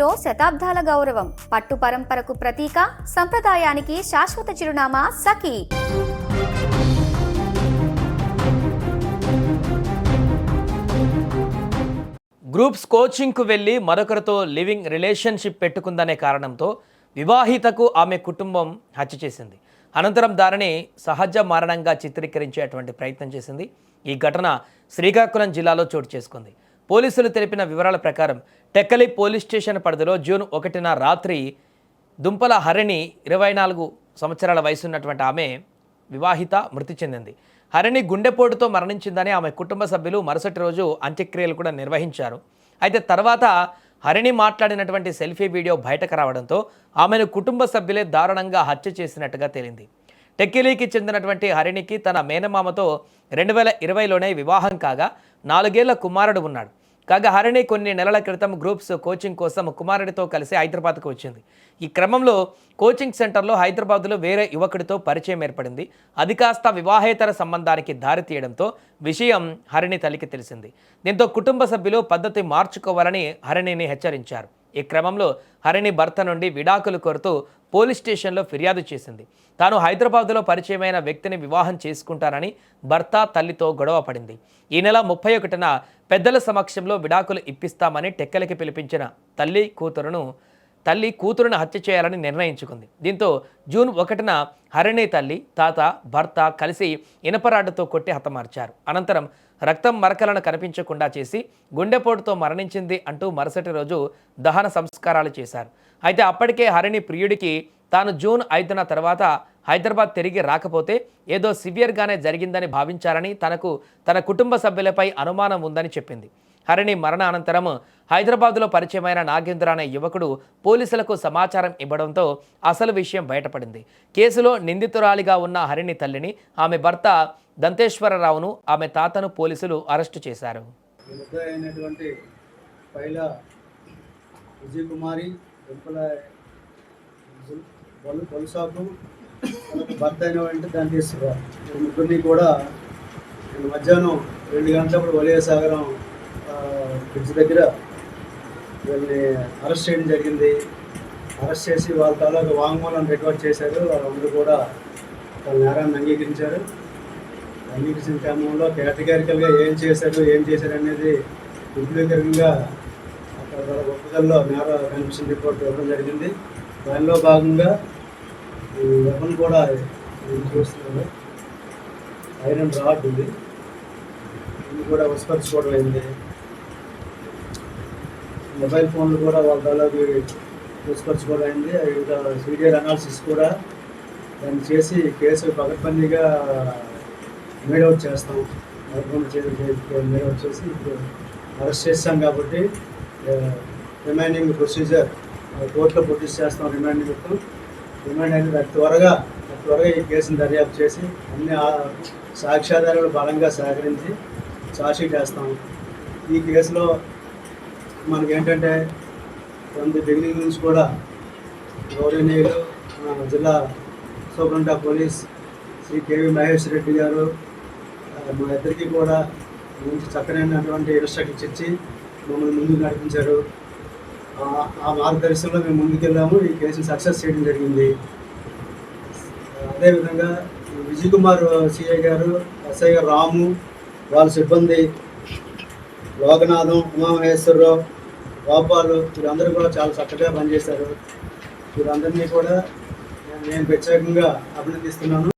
గుండెల్లో శతాబ్దాల గౌరవం, పట్టు పరంపరకు ప్రతీక, సంప్రదాయానికి శాశ్వత చిరునామా సఖీ. గ్రూప్స్ కోచింగ్కు వెళ్ళి మరొకరితో లివింగ్ రిలేషన్షిప్ పెట్టుకుందనే కారణంతో వివాహితకు ఆమె కుటుంబం హత్య చేసింది. అనంతరం దానిని సహజ మరణంగా చిత్రీకరించేటువంటి ప్రయత్నం చేసింది. ఈ ఘటన శ్రీకాకుళం జిల్లాలో చోటు చేసుకుంది. పోలీసులు తెలిపిన వివరాల ప్రకారం టెక్కలి పోలీస్ స్టేషన్ పరిధిలో జూన్ 1న రాత్రి దుంపల హరిణి 24 సంవత్సరాల వయసున్నటువంటి ఆమె వివాహిత మృతి చెందింది. హరిణి గుండెపోటుతో మరణించిందని ఆమె కుటుంబ సభ్యులు మరుసటి రోజు అంత్యక్రియలు కూడా నిర్వహించారు. అయితే తర్వాత హరిణి మాట్లాడినటువంటి సెల్ఫీ వీడియో బయటకు రావడంతో ఆమెను కుటుంబ సభ్యులే దారుణంగా హత్య చేసినట్టుగా తేలింది. టెక్కిలీకి చెందినటువంటి హరిణికి తన మేనమామతో 2020లోనే వివాహం కాగా 4 ఏళ్ల కుమారుడు ఉన్నాడు. కాగా హరిణి కొన్ని నెలల క్రితం గ్రూప్స్ కోచింగ్ కోసం కుమారుడితో కలిసి హైదరాబాద్కు వచ్చింది. ఈ క్రమంలో కోచింగ్ సెంటర్లో హైదరాబాద్లో వేరే యువకుడితో పరిచయం ఏర్పడింది. అది కాస్త వివాహేతర సంబంధానికి దారితీయడంతో విషయం హరిణి తల్లికి తెలిసింది. దీంతో కుటుంబ సభ్యులు పద్ధతి మార్చుకోవాలని హరిణిని హెచ్చరించారు. ఈ క్రమంలో హరిణి భర్త నుండి విడాకులు కోరుతూ పోలీస్ స్టేషన్లో ఫిర్యాదు చేసింది. తాను హైదరాబాద్లో పరిచయమైన వ్యక్తిని వివాహం చేసుకుంటానని భర్త తల్లితో గొడవ పడింది. ఈ నెల 31న పెద్దల సమక్షంలో విడాకులు ఇప్పిస్తామని టెక్కలికి పిలిపించిన తల్లి కూతురును హత్య చేయాలని నిర్ణయించుకుంది. దీంతో జూన్ 1న హరిణి తల్లి, తాత, భర్త కలిసి ఇనపరాడ్డుతో కొట్టి హతమార్చారు. అనంతరం రక్తం మరకలను కనిపించకుండా చేసి గుండెపోటుతో మరణించింది అంటూ మరుసటి రోజు దహన సంస్కారాలు చేశారు. అయితే అప్పటికే హరిణి ప్రియుడికి తాను జూన్ 5న తర్వాత హైదరాబాద్ తిరిగి రాకపోతే ఏదో సివియర్గానే జరిగిందని భావించారని, తన కుటుంబ సభ్యులపై అనుమానం ఉందని చెప్పింది. హరిణి మరణ అనంతరం హైదరాబాద్లో పరిచయమైన నాగేంద్ర అనే యువకుడు పోలీసులకు సమాచారం ఇవ్వడంతో అసలు విషయం బయటపడింది. కేసులో నిందితురాలిగా ఉన్న హరిణి తల్లిని, ఆమె భర్త దంతేశ్వరరావును, ఆమె తాతను పోలీసులు అరెస్టు చేశారు. భర్త అయిన దంతేశ్వరరావు ముగ్గురిని కూడా మధ్యాహ్నం 2 గంటలప్పుడు వలయసాగరం బ్రిడ్జ్ దగ్గర వీళ్ళని అరెస్ట్ చేయడం జరిగింది. అరెస్ట్ చేసి వాళ్ళ తాలూకు వాంగ్మూలం రికార్డ్ చేశారు. వాళ్ళందరూ కూడా వాళ్ళ నేరాన్ని అంగీకరించారు. అంగీకరించిన క్రమంలో కేటగారికల్గా ఏం చేశారు అనేది విపులీకరంగా అక్కడ వాళ్ళ ఒప్పుదల్లో నేర కన్విక్షన్ రిపోర్ట్ ఇవ్వడం జరిగింది. దానిలో భాగంగా ఈ వెపన్ కూడా చూస్తున్నారు. ఐరన్ రాడ్ ఉంది, ఇది కూడా వసపరచుకోవడం అయింది. మొబైల్ ఫోన్లు కూడా వాళ్ళ దాదాపు వసపరచుకోవడం అయింది. ఇంకా సీరియల్ అనాలిసిస్ కూడా దాన్ని చేసి కేసు పకడ్బందీగా మేడౌట్ చేస్తాం. మేడౌట్ చేసి ఇప్పుడు అరెస్ట్ చేస్తాం కాబట్టి రిమైనింగ్ ప్రొసీజర్ కోర్టులో ప్రొడ్యూస్ చేస్తాం. రిమైండ్ అనేది త్వరగా ఈ కేసును దర్యాప్తు చేసి అన్ని సాక్ష్యాధారాలు బలంగా సేకరించి ఛార్జ్షీట్ వేస్తాం. ఈ కేసులో మనకేంటంటే కొంత బిగినింగ్ నుంచి కూడా గౌరవనీయులు జిల్లా superintendent of police Shri KV Mahesh Reddy గారు మా ఇద్దరికి కూడా మంచి చక్కనైనటువంటి ఇన్స్ట్రక్షన్స్ ఇచ్చి మమ్మల్ని ముందుకు నడిపించారు. ఆ మార్గదర్శనంలో మేము ముందుకెళ్ళాము. ఈ కేసుని సక్సెస్ చేయడం జరిగింది. అదేవిధంగా విజయ్ కుమార్ సిఐ గారు, ఎస్ఐ గారు రాము, వాళ్ళ సిబ్బంది లోకనాథం, ఉమామహేశ్వరరావు, గోపాలు వీళ్ళందరూ కూడా చాలా చక్కగా పనిచేశారు. వీళ్ళందరినీ కూడా నేను ప్రత్యేకంగా అభినందిస్తున్నాను.